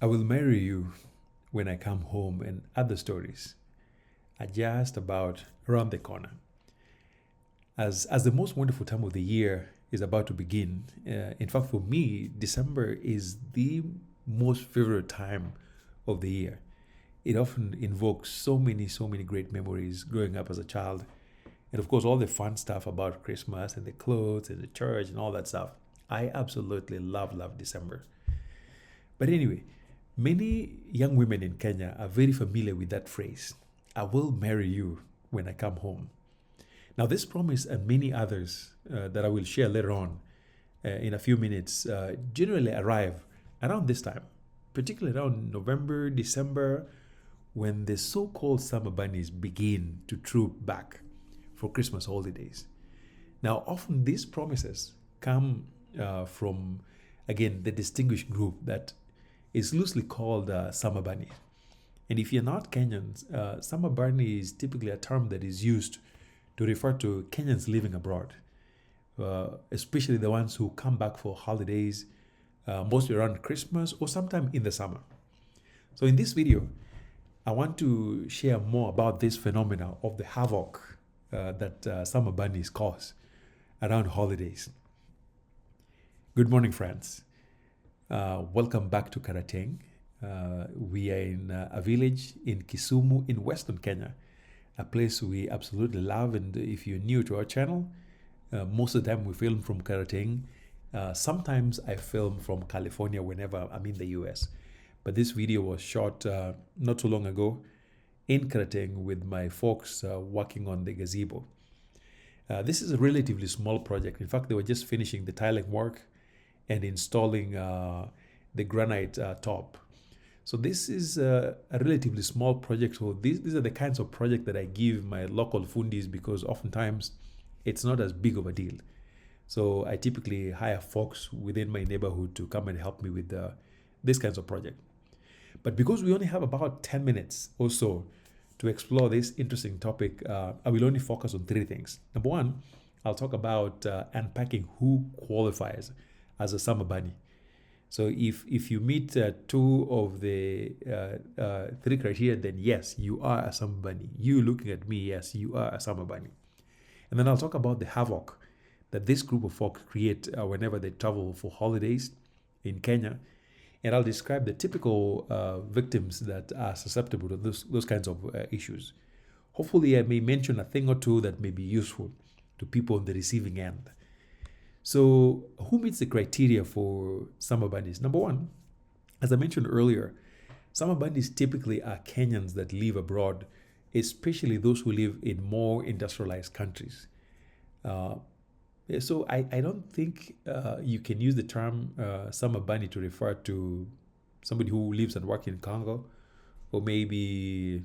I will marry you when I come home, and other stories are just about around the corner. As the most wonderful time of the year is about to begin, in fact, for me, December is the most favorite time of the year. It often invokes so many great memories growing up as a child. And of course, all the fun stuff about Christmas and the clothes and the church and all that stuff. I absolutely love December. But anyway, many young women in Kenya are very familiar with that phrase, I will marry you when I come home. Now, this promise and many others that I will share later on in a few minutes generally arrive around this time, particularly around November, December, when the so-called summer bunnies begin to troop back for Christmas holidays. Now, often these promises come from, again, the distinguished group that is loosely called summer bunnies. And if you're not Kenyans, summer bunny is typically a term that is used to refer to Kenyans living abroad, especially the ones who come back for holidays, mostly around Christmas or sometime in the summer. So in this video, I want to share more about this phenomena of the havoc that summer bunnies cause around holidays. Good morning, friends. Welcome back to Karateng. We are in a village in Kisumu in Western Kenya, a place we absolutely love. And if you're new to our channel, most of the time we film from Karateng. Sometimes I film from California whenever I'm in the US. But this video was shot not too long ago in Karateng with my folks working on the gazebo. This is a relatively small project. In fact, they were just finishing the tiling work and installing the granite top. So this is a relatively small project. So these are the kinds of projects that I give my local fundis because oftentimes it's not as big of a deal. So I typically hire folks within my neighborhood to come and help me with these kinds of projects. But because we only have about 10 minutes or so to explore this interesting topic, I will only focus on three things. Number one, I'll talk about unpacking who qualifies as a summer bunny. So if you meet two of the three criteria, then yes, you are a summer bunny. You looking at me, yes, you are a summer bunny. And then I'll talk about the havoc that this group of folks create whenever they travel for holidays in Kenya. And I'll describe the typical victims that are susceptible to those kinds of issues. Hopefully, I may mention a thing or two that may be useful to people on the receiving end. So, who meets the criteria for summer bunnies? Number one, as I mentioned earlier, summer bunnies typically are Kenyans that live abroad, especially those who live in more industrialized countries. So I don't think you can use the term summer bunny to refer to somebody who lives and works in Congo or maybe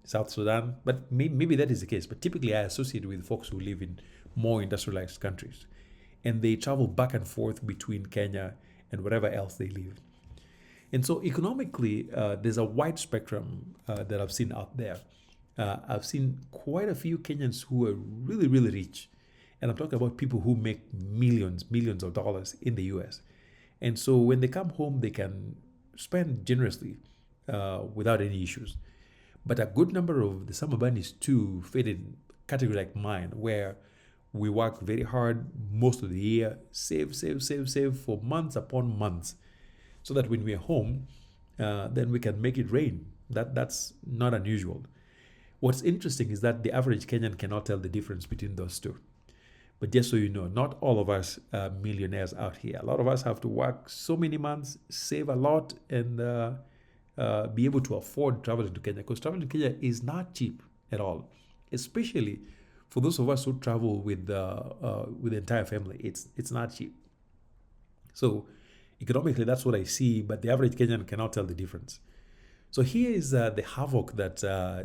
South Sudan, but maybe that is the case. But typically I associate with folks who live in more industrialized countries. And they travel back and forth between Kenya and wherever else they live. And so economically, there's a wide spectrum that I've seen out there. I've seen quite a few Kenyans who are really, really rich. And I'm talking about people who make millions of dollars in the US. And so when they come home, they can spend generously without any issues. But a good number of the summer bunnies too fit in a category like mine, where we work very hard most of the year, save for months upon months, so that when we're home, then we can make it rain. That's not unusual. What's interesting is that the average Kenyan cannot tell the difference between those two. But just so you know, not all of us are millionaires out here. A lot of us have to work so many months, save a lot, and be able to afford traveling to Kenya. Because traveling to Kenya is not cheap at all, especially for those of us who travel with the entire family. It's not cheap. So economically, that's what I see, but the average Kenyan cannot tell the difference. So here is the havoc that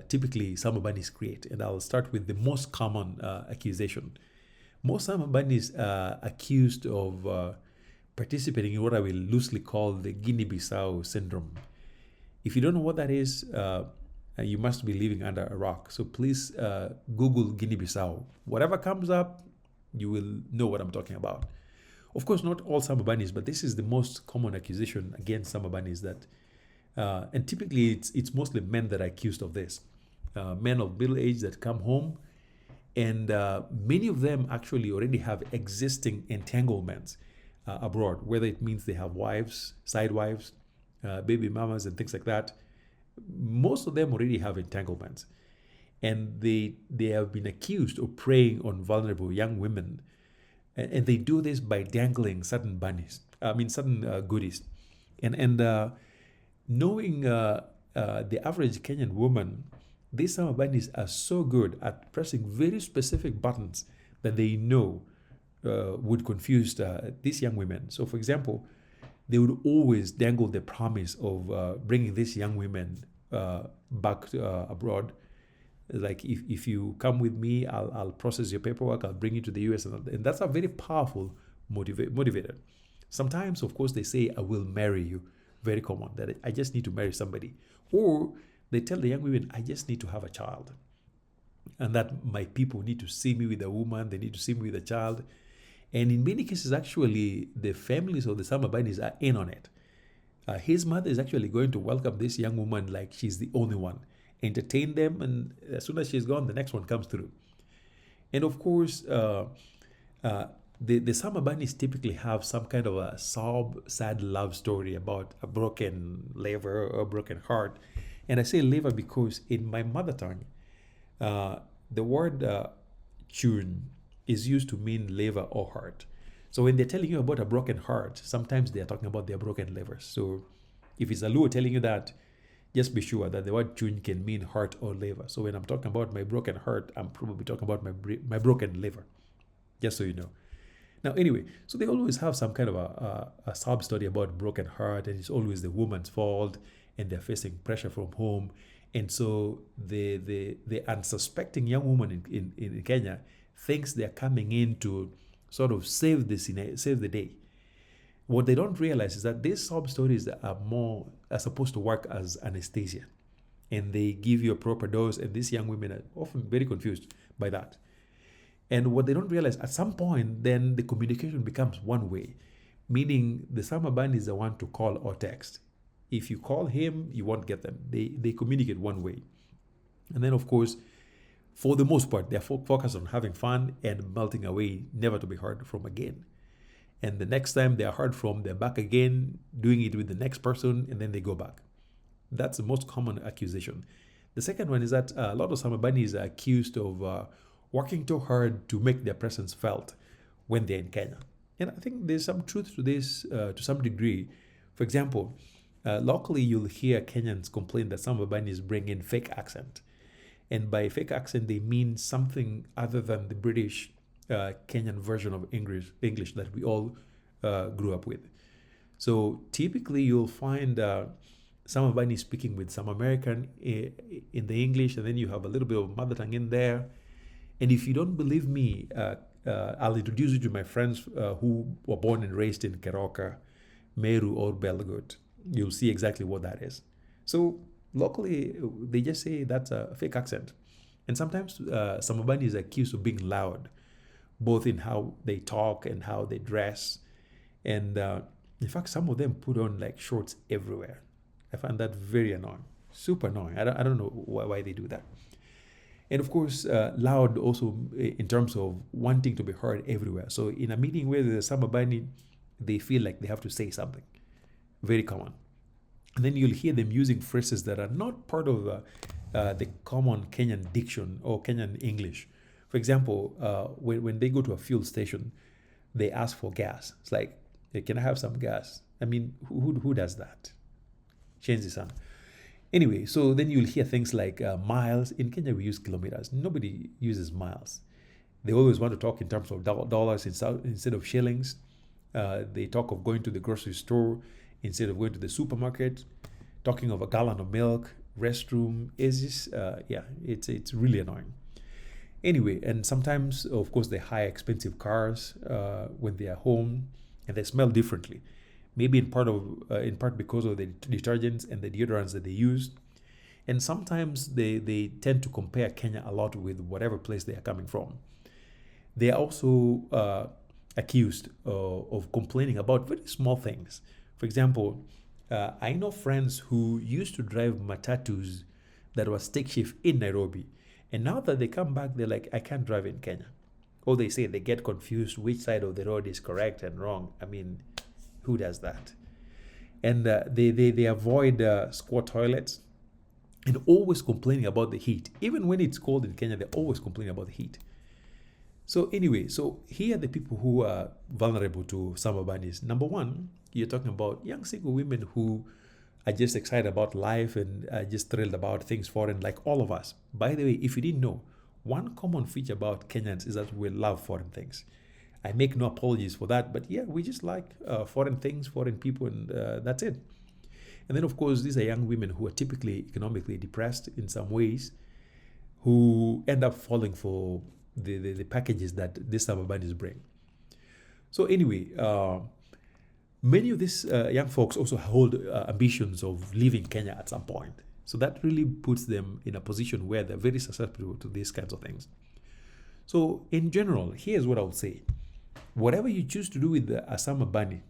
typically summer bunnies create. And I'll start with the most common accusation. Most summer bunnies are accused of participating in what I will loosely call the Guinea-Bissau syndrome. If you don't know what that is, you must be living under a rock. So please Google Guinea-Bissau. Whatever comes up, you will know what I'm talking about. Of course, not all summer bunnies, but this is the most common accusation against summer bunnies, that And typically it's mostly men that are accused of this. Men of middle age that come home, and many of them actually already have existing entanglements abroad, whether it means they have wives, side wives, baby mamas, and things like that. Most of them already have entanglements, and they have been accused of preying on vulnerable young women, and they do this by dangling certain bunnies. I mean, certain goodies, and knowing the average Kenyan woman, these summer bunnies are so good at pressing very specific buttons that they know would confuse these young women. So, for example, they would always dangle the promise of bringing these young women back abroad. Like, if you come with me, I'll process your paperwork, I'll bring you to the US. And that's a very powerful motivator. Sometimes, of course, they say, I will marry you. Very common, that I just need to marry somebody. Or they tell the young women, I just need to have a child. And that my people need to see me with a woman, they need to see me with a child. And in many cases, actually, the families of the summer bunnies are in on it. His mother is actually going to welcome this young woman like she's the only one, entertain them, and as soon as she's gone, the next one comes through. And of course, the summer bunnies typically have some kind of a sad love story about a broken liver or a broken heart. And I say liver because in my mother tongue, the word chun is used to mean liver or heart. So when they're telling you about a broken heart, sometimes they're talking about their broken livers. So if it's a Luo telling you that, just be sure that the word chun can mean heart or liver. So when I'm talking about my broken heart, I'm probably talking about my broken liver, just so you know. Now, anyway, so they always have some kind of a sub story about broken heart, and it's always the woman's fault, and they're facing pressure from home. And so the unsuspecting young woman in Kenya thinks they're coming in to sort of save the day. What they don't realize is that these sob stories are supposed to work as anesthesia, and they give you a proper dose, and these young women are often very confused by that. And what they don't realize, at some point, then the communication becomes one way, meaning the summer bunny is the one to call or text. If you call him, you won't get them. They communicate one way. And then, of course, for the most part, they're focused on having fun and melting away, never to be heard from again. And the next time they are heard from, they're back again, doing it with the next person, and then they go back. That's the most common accusation. The second one is that a lot of summer bunnies are accused of working too hard to make their presence felt when they're in Kenya. And I think there's some truth to this to some degree. For example, locally you'll hear Kenyans complain that summer bunnies bring in fake accent. And by fake accent, they mean something other than the British Kenyan version of English that we all grew up with. So typically you'll find some bunnies speaking with some American in the English, and then you have a little bit of mother tongue in there. And if you don't believe me, I'll introduce you to my friends who were born and raised in Keroka, Meru, or Belgut. You'll see exactly what that is. So locally, they just say that's a fake accent. And sometimes some bunnies are accused of being loud, both in how they talk and how they dress. And in fact, some of them put on like shorts everywhere. I find that very annoying, super annoying. I don't know why they do that. And of course, loud also in terms of wanting to be heard everywhere. So in a meeting where there's a summer bunny, they feel like they have to say something. Very common. And then you'll hear them using phrases that are not part of the common Kenyan diction or Kenyan English. For example, when they go to a fuel station, they ask for gas. It's like, hey, can I have some gas? I mean, who does that? Change this on. Anyway, so then you'll hear things like miles. In Kenya, we use kilometers. Nobody uses miles. They always want to talk in terms of dollars instead of shillings. They talk of going to the grocery store instead of going to the supermarket, talking of a gallon of milk, restroom. It's really annoying. Anyway, and sometimes, of course, they hire expensive cars when they are home, and they smell differently. Maybe in part because of the detergents and the deodorants that they use. And sometimes they tend to compare Kenya a lot with whatever place they are coming from. They are also accused of complaining about very small things. For example, I know friends who used to drive matatus that was stick shift in Nairobi. And now that they come back, they're like, I can't drive in Kenya. Or they say they get confused which side of the road is correct and wrong. I mean, who does that? And they avoid squat toilets and always complaining about the heat. Even when it's cold in Kenya, they're always complaining about the heat. So anyway, so here are the people who are vulnerable to summer bunnies. Number one, you're talking about young single women who are just excited about life and are just thrilled about things foreign, like all of us. By the way, if you didn't know, one common feature about Kenyans is that we love foreign things. I make no apologies for that, but yeah, we just like foreign things, foreign people, and that's it. And then, of course, these are young women who are typically economically depressed in some ways, who end up falling for the packages that these summer bunnies bring. So anyway, many of these young folks also hold ambitions of leaving Kenya at some point. So that really puts them in a position where they're very susceptible to these kinds of things. So in general, here's what I would say. Whatever you choose to do with a summer bunny,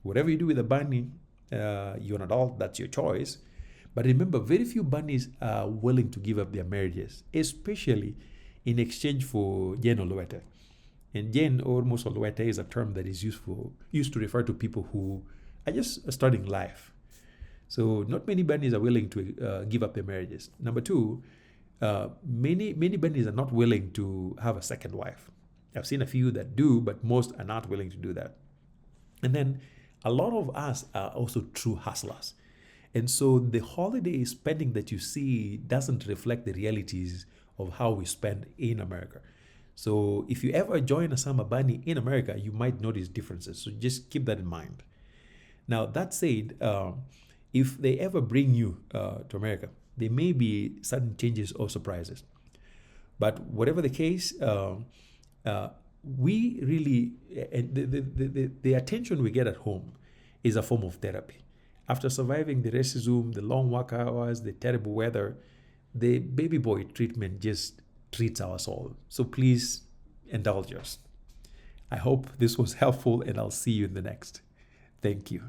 whatever you do with a bunny, you're an adult, that's your choice. But remember, very few bunnies are willing to give up their marriages, especially in exchange for Jen or Luete. And Jen or Muso Luete is a term that is used to refer to people who are just starting life. So not many bunnies are willing to give up their marriages. Number two, many bunnies are not willing to have a second wife. I've seen a few that do, but most are not willing to do that. And then a lot of us are also true hustlers. And so the holiday spending that you see doesn't reflect the realities of how we spend in America. So if you ever join a summer bunny in America, you might notice differences. So just keep that in mind. Now, that said, if they ever bring you to America, there may be sudden changes or surprises. But whatever the case, we really, the attention we get at home is a form of therapy. After surviving the racism, the long work hours, the terrible weather, the baby boy treatment just treats our soul. So please indulge us. I hope this was helpful, and I'll see you in the next. Thank you.